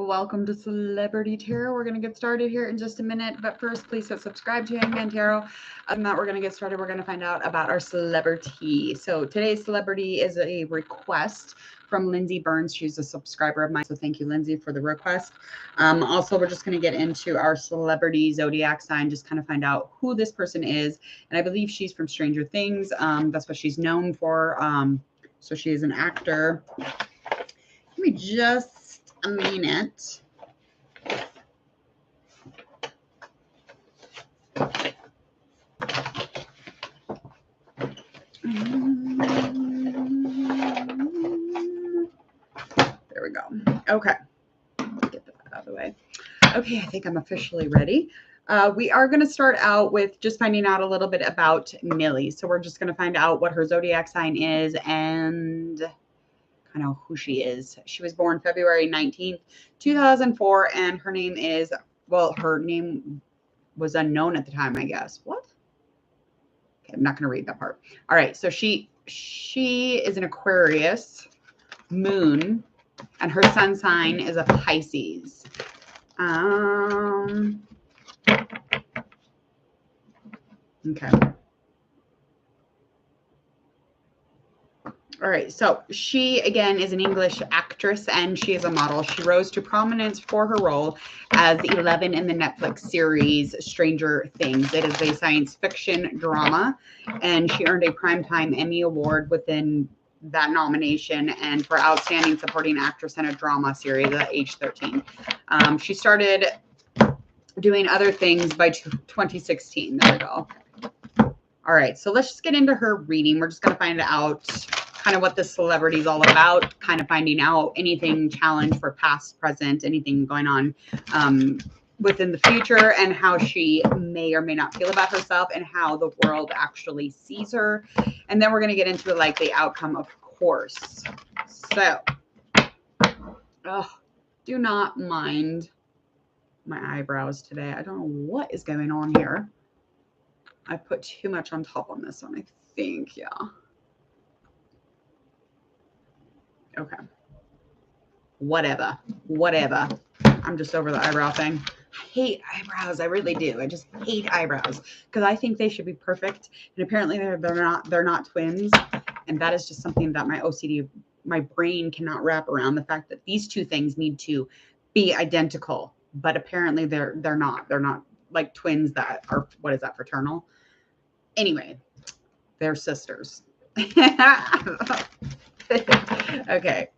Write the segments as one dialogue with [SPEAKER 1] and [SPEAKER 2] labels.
[SPEAKER 1] Welcome to Celebrity Tarot. We're going to get started here in just a minute, but first, please hit subscribe to Hangman Tarot. Other than that, we're going to get started. We're going to find out about our celebrity. So today's celebrity is a request from Lindsay Burns. She's a subscriber of mine, so thank you, Lindsay, for the request. Also, we're just going to get into our celebrity zodiac sign, just kind of find out who this person is. And I believe she's from Stranger Things. That's what she's known for. So she is an actor. Give me just a minute. There we go. Okay. Get that out of the way. Okay, I think I'm officially ready. We are going to start out with just finding out a little bit about Millie. So we're just going to find out what her zodiac sign is and kind of who she is. She was born February 19th, 2004, and her name is, well, her name was unknown at the time, I guess. What? Okay, I'm not going to read that part. All right, so she is an Aquarius moon, and her sun sign is a Pisces. Okay. All right, so she, again, is an English actress, and she is a model. She rose to prominence for her role as 11 in the Netflix series Stranger Things. It is a science fiction drama, and she earned a Primetime Emmy Award within that nomination and for Outstanding Supporting Actress in a Drama Series at age 13. She started doing other things by 2016. There we go. All right, so let's just get into her reading. We're just going to find out kind of what this celebrity is all about, kind of finding out anything challenge for past, present, anything going on within the future, and how she may or may not feel about herself and how the world actually sees her. And then we're going to get into like the outcome, of course. So, do not mind my eyebrows today. I don't know what is going on here. I put too much on top on this one, I think. Yeah. Okay. Whatever. I'm just over the eyebrow thing. I hate eyebrows. I really do. I just hate eyebrows because I think they should be perfect. And apparently they're not twins. And that is just something that my OCD, my brain cannot wrap around, the fact that these two things need to be identical. But apparently they're not. They're not like twins that are, what is that, fraternal? Anyway, they're sisters. Okay,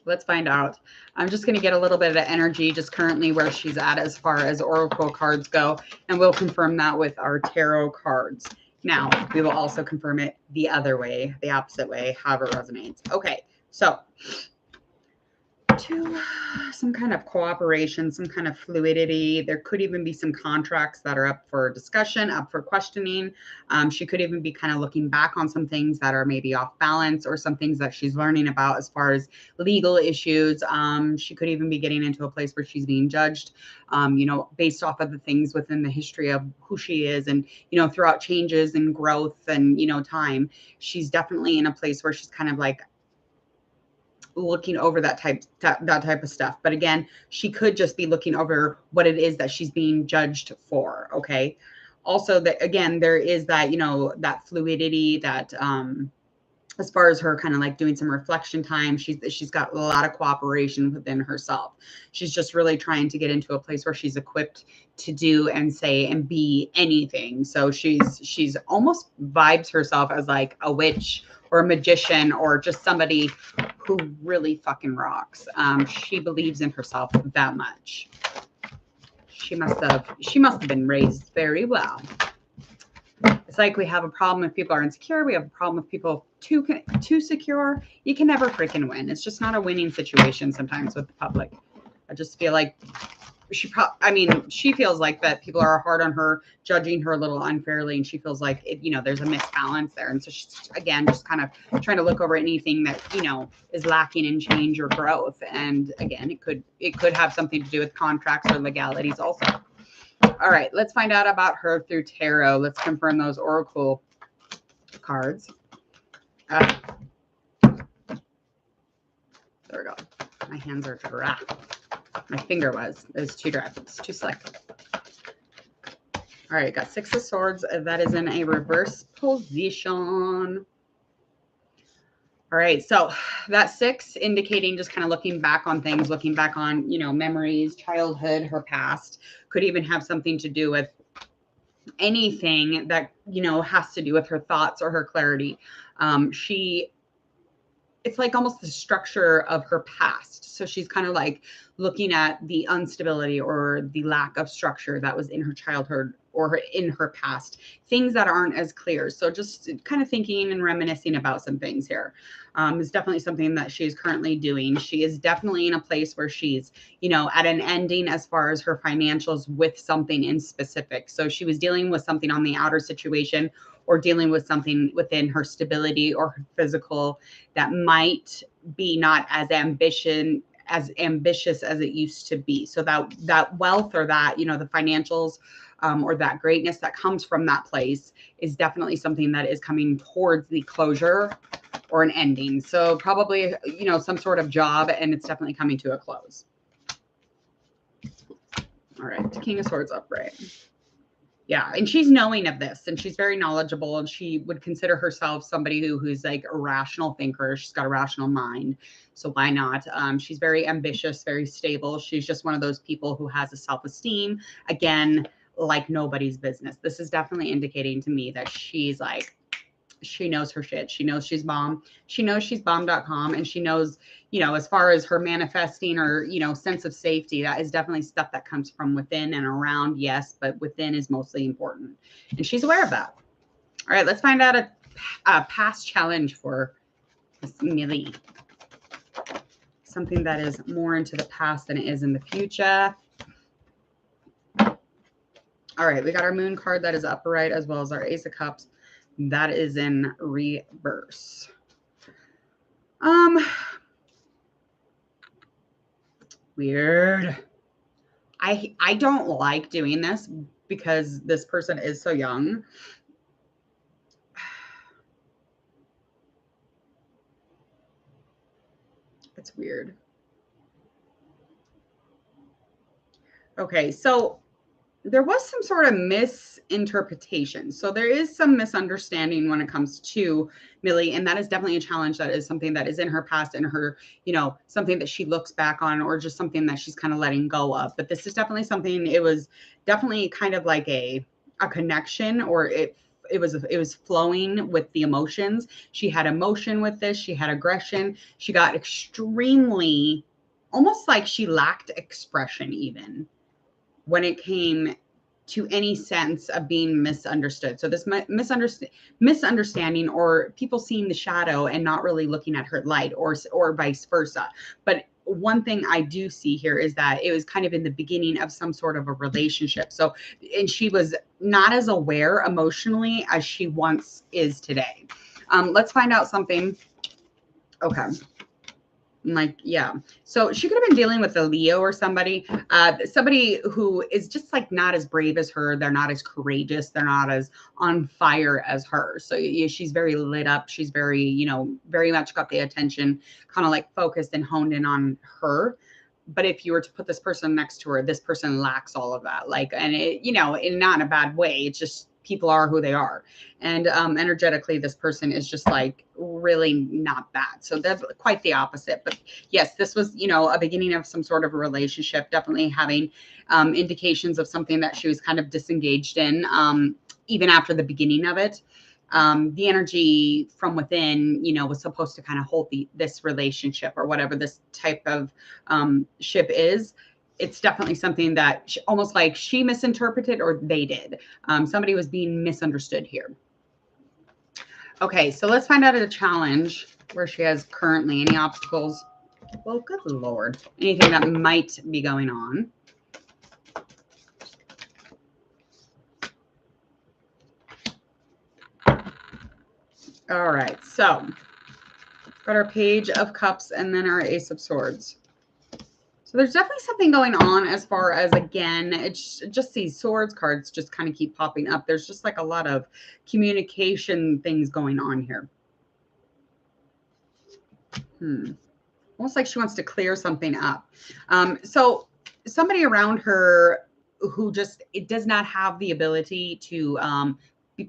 [SPEAKER 1] let's find out. I'm just going to get a little bit of energy just currently where she's at as far as oracle cards go, and we'll confirm that with our tarot cards. Now, we will also confirm it the other way, the opposite way, however it resonates. Okay, so to some kind of cooperation, some kind of fluidity. There could even be some contracts that are up for discussion, up for questioning. She could even be kind of looking back on some things that are maybe off balance, or some things that she's learning about as far as legal issues. She could even be getting into a place where she's being judged, based off of the things within the history of who she is, and, throughout changes and growth and, time. She's definitely in a place where she's kind of like looking over that type of stuff. But again, she could just be looking over what it is that she's being judged for. Okay. Also, that again, there is that, that fluidity, that as far as her kind of like doing some reflection time, she's got a lot of cooperation within herself. She's just really trying to get into a place where she's equipped to do and say and be anything. So she's almost vibes herself as like a witch or a magician, or just somebody who really fucking rocks. She believes in herself that much. She must have been raised very well. It's like we have a problem if people are insecure. We have a problem if people too secure. You can never freaking win. It's just not a winning situation sometimes with the public. I just feel like she feels like that people are hard on her, judging her a little unfairly, and she feels like there's a misbalance there. And so she's, again, just kind of trying to look over anything that is lacking in change or growth. And again, it could have something to do with contracts or legalities also. All right, let's find out about her through tarot. Let's confirm those oracle cards. There we go. My hands are dry. My finger was. It was too dry. It's too slick. All right, got 6 of Swords. That is in a reverse position. All right, so that 6 indicating just kind of looking back on things, looking back on, you know, memories, childhood, her past. Could even have something to do with anything that, you know, has to do with her thoughts or her clarity. It's like almost the structure of her past. So she's kind of like looking at the instability or the lack of structure that was in her childhood or in her past, things that aren't as clear. So just kind of thinking and reminiscing about some things here is definitely something that she's currently doing. She is definitely in a place where she's, you know, at an ending as far as her financials with something in specific. So she was dealing with something on the outer situation or dealing with something within her stability or her physical that might be not as ambitious as it used to be. So that wealth or that, you know, the financials or that greatness that comes from that place is definitely something that is coming towards the closure or an ending. So probably, you know, some sort of job, and it's definitely coming to a close. All right, King of Swords upright. Yeah, and she's knowing of this, and she's very knowledgeable, and she would consider herself somebody who's like a rational thinker. She's got a rational mind, so why not? She's very ambitious, very stable. She's just one of those people who has a self-esteem, again, like nobody's business. This is definitely indicating to me that she's like, she knows her shit. She knows she's bomb. She knows she's bomb.com, and she knows, you know, as far as her manifesting or, you know, sense of safety, that is definitely stuff that comes from within and around. Yes, but within is mostly important. And she's aware of that. All right, let's find out a past challenge for Miss Millie. Something that is more into the past than it is in the future. All right, we got our Moon card that is upright as well as our Ace of Cups. That is in reverse. Weird. I don't like doing this because this person is so young. It's weird. Okay, so there was some sort of misinterpretation. So there is some misunderstanding when it comes to Millie, and that is definitely a challenge. That is something that is in her past and her, you know, something that she looks back on or just something that she's kind of letting go of. But this is definitely something, it was definitely kind of like a connection, or it was flowing with the emotions. She had emotion with this. She had aggression. She got extremely, almost like she lacked expression even when it came to any sense of being misunderstood. So this misunderstanding or people seeing the shadow and not really looking at her light, or vice versa. But one thing I do see here is that it was kind of in the beginning of some sort of a relationship. So, and she was not as aware emotionally as she once is today. Let's find out something. Okay. Like, yeah. So she could have been dealing with a Leo or somebody who is just like not as brave as her. They're not as courageous. They're not as on fire as her. So yeah, she's very lit up. She's very, you know, very much got the attention, kind of like focused and honed in on her. But if you were to put this person next to her, this person lacks all of that. Like, and it, you know, not in a bad way. It's just people are who they are. And energetically, this person is just like really not that. So that's quite the opposite. But yes, this was, you know, a beginning of some sort of a relationship, definitely having indications of something that she was kind of disengaged in, even after the beginning of it. The energy from within, you know, was supposed to kind of hold this relationship or whatever this type of ship is. It's definitely something that almost like she misinterpreted or they did. Somebody was being misunderstood here. Okay, so let's find out a challenge where she has currently any obstacles. Well, good Lord. Anything that might be going on. All right, so got our Page of Cups and then our Ace of Swords. So there's definitely something going on as far as, again, it's just these swords cards just kind of keep popping up. There's just like a lot of communication things going on here. Almost like she wants to clear something up. So somebody around her who just, it does not have the ability to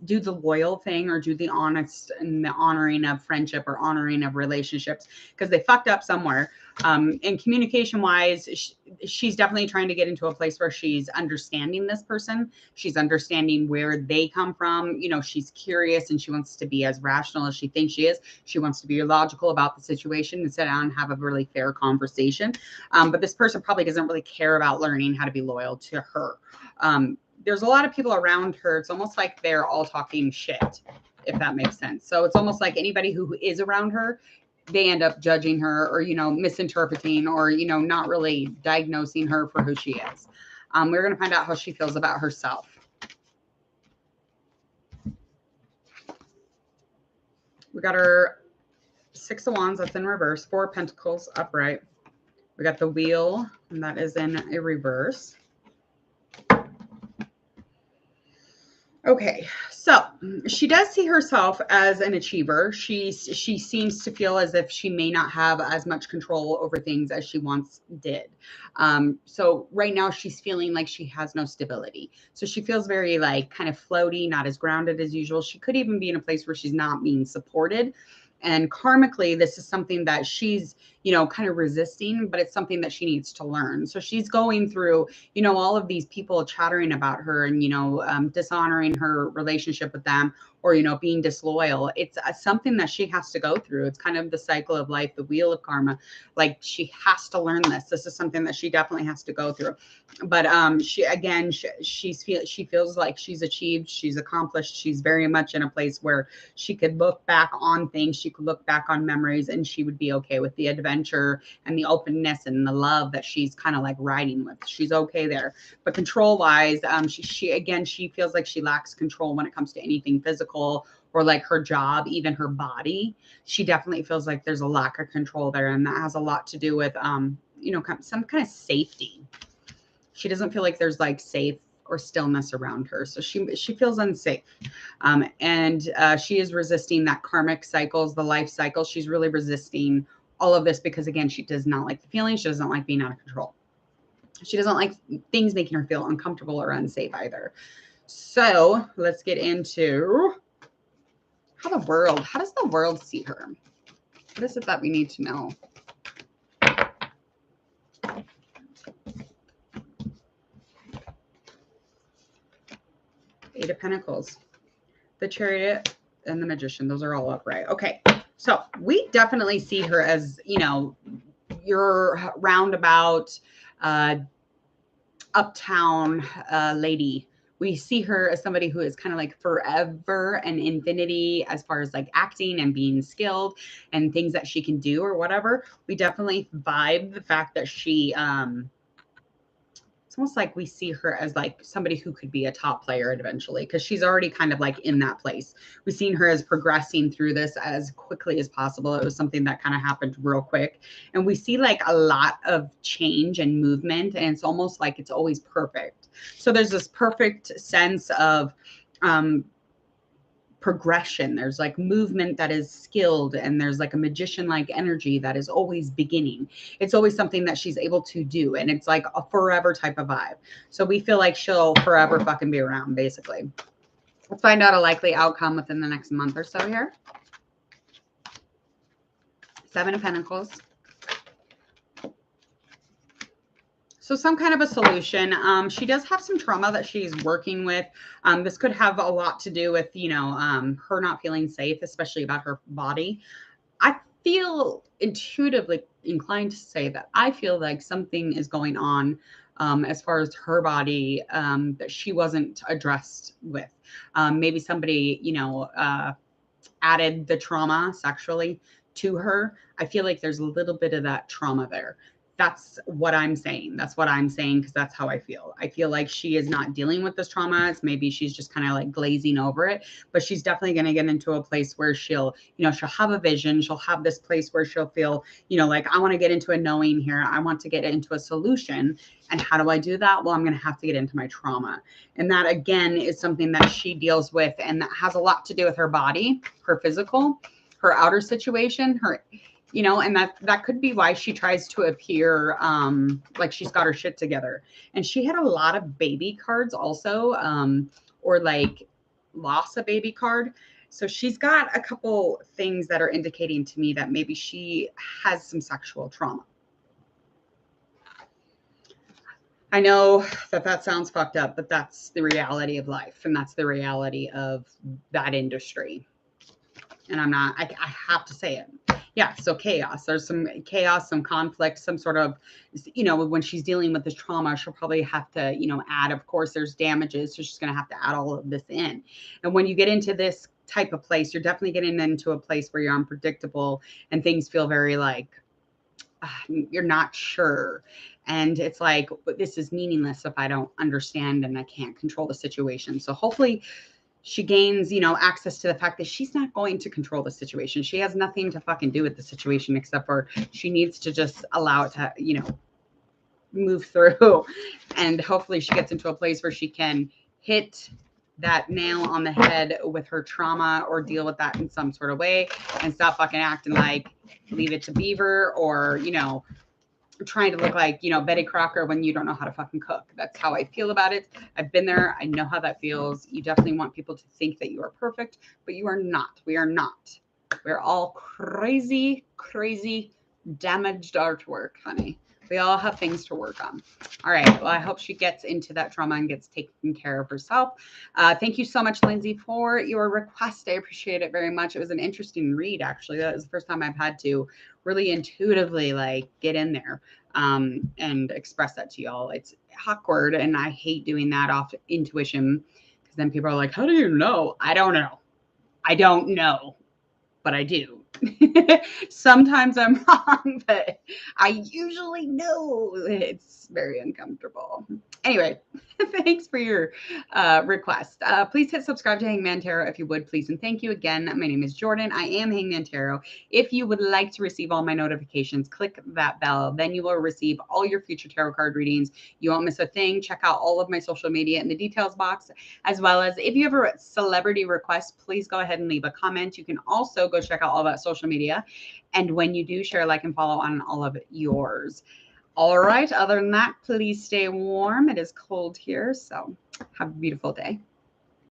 [SPEAKER 1] do the loyal thing or do the honest and the honoring of friendship or honoring of relationships, because they fucked up somewhere. And communication wise, she's definitely trying to get into a place where she's understanding this person. She's understanding where they come from. You know, she's curious and she wants to be as rational as she thinks she is. She wants to be logical about the situation and sit down and have a really fair conversation. But this person probably doesn't really care about learning how to be loyal to her. There's a lot of people around her. It's almost like they're all talking shit, if that makes sense. So it's almost like anybody who is around her, they end up judging her or, you know, misinterpreting or, you know, not really diagnosing her for who she is. We're going to find out how she feels about herself. We got her Six of Wands, that's in reverse, Four of Pentacles upright. We got the Wheel, and that is in a reverse. Okay, so she does see herself as an achiever. She seems to feel as if she may not have as much control over things as she once did. So right now she's feeling like she has no stability. So she feels very like kind of floaty, not as grounded as usual. She could even be in a place where she's not being supported. And karmically, this is something that she's, you know, kind of resisting, but it's something that she needs to learn. So she's going through, you know, all of these people chattering about her and, you know, dishonoring her relationship with them, or, you know, being disloyal. It's something that she has to go through. It's kind of the cycle of life, the wheel of karma. Like she has to learn this. This is something that she definitely has to go through. But she feels like she's achieved, she's accomplished. She's very much in a place where she could look back on things. She could look back on memories and she would be okay with the adventure and the openness and the love that she's kind of like riding with. She's okay there. But control wise, she feels like she lacks control when it comes to anything physical or like her job, even her body. She definitely feels like there's a lack of control there. And that has a lot to do with, you know, some kind of safety. She doesn't feel like there's like safe or stillness around her. So she feels unsafe. She is resisting that karmic cycles, the life cycle. She's really resisting all of this because, again, she does not like the feeling. She doesn't like being out of control. She doesn't like things making her feel uncomfortable or unsafe either. So let's get into how does the world see her? What is it that we need to know? Eight of Pentacles, the Chariot, and the Magician. Those are all upright. Okay, so we definitely see her as, you know, your roundabout, uptown lady. We see her as somebody who is kind of like forever and infinity as far as like acting and being skilled and things that she can do or whatever. We definitely vibe the fact that she, it's almost like we see her as like somebody who could be a top player eventually, because she's already kind of like in that place. We've seen her as progressing through this as quickly as possible. It was something that kind of happened real quick. And we see like a lot of change and movement, and it's almost like it's always perfect. So there's this perfect sense of progression. There's like movement that is skilled, and there's like a magician-like energy that is always beginning. It's always something that she's able to do, and it's like a forever type of vibe. So we feel like she'll forever fucking be around, basically. Let's find out a likely outcome within the next month or so here. Seven of Pentacles. So some kind of a solution. She does have some trauma that she's working with. This could have a lot to do with, you know, her not feeling safe, especially about her body. I feel intuitively inclined to say that I feel like something is going on as far as her body that she wasn't addressed with. Maybe somebody, you know, added the trauma sexually to her. I feel like there's a little bit of that trauma there. That's what I'm saying. That's what I'm saying, because that's how I feel. I feel like she is not dealing with this trauma. It's maybe she's just kind of like glazing over it, but she's definitely going to get into a place where she'll, you know, she'll have a vision. She'll have this place where she'll feel, you know, like I want to get into a knowing here. I want to get into a solution. And how do I do that? Well, I'm going to have to get into my trauma. And that, again, is something that she deals with, and that has a lot to do with her body, her physical, her outer situation, her you know, and that could be why she tries to appear like she's got her shit together. And she had a lot of baby cards also, or like lost a baby card. So she's got a couple things that are indicating to me that maybe she has some sexual trauma. I know that sounds fucked up, but that's the reality of life, and that's the reality of that industry. And I have to say it. Yeah, so chaos. There's some chaos, some conflict, some sort of, you know, when she's dealing with this trauma, she'll probably have to, you know, add, of course, there's damages. So she's going to have to add all of this in. And when you get into this type of place, you're definitely getting into a place where you're unpredictable and things feel very like, you're not sure. And it's like, this is meaningless if I don't understand and I can't control the situation. So hopefully she gains, you know, access to the fact that she's not going to control the situation. She has nothing to fucking do with the situation except for she needs to just allow it to, you know, move through. And hopefully she gets into a place where she can hit that nail on the head with her trauma or deal with that in some sort of way and stop fucking acting like Leave It to Beaver or, you know, trying to look like, you know, Betty Crocker when you don't know how to fucking cook. That's how I feel about it. I've been there. I know how that feels. You definitely want people to think that you are perfect, but you are not. We are not. We're all crazy, crazy, damaged artwork, honey. We all have things to work on. All right. Well, I hope she gets into that trauma and gets taken care of herself. Thank you so much, Lindsay, for your request. I appreciate it very much. It was an interesting read, actually. That was the first time I've had to really intuitively like get in there and express that to y'all. It's awkward, and I hate doing that off intuition because then people are like, how do you know? I don't know. I don't know, but I do. Sometimes I'm wrong, but I usually know. It's very uncomfortable. Anyway, thanks for your request. Please hit subscribe to Hangman Tarot if you would, please. And thank you again. My name is Jordan. I am Hangman Tarot. If you would like to receive all my notifications, click that bell. Then you will receive all your future tarot card readings. You won't miss a thing. Check out all of my social media in the details box, as well as if you have a celebrity request, please go ahead and leave a comment. You can also go check out all that social media. And when you do, share, like, and follow on all of yours. All right. Other than that, please stay warm. It is cold here. So have a beautiful day.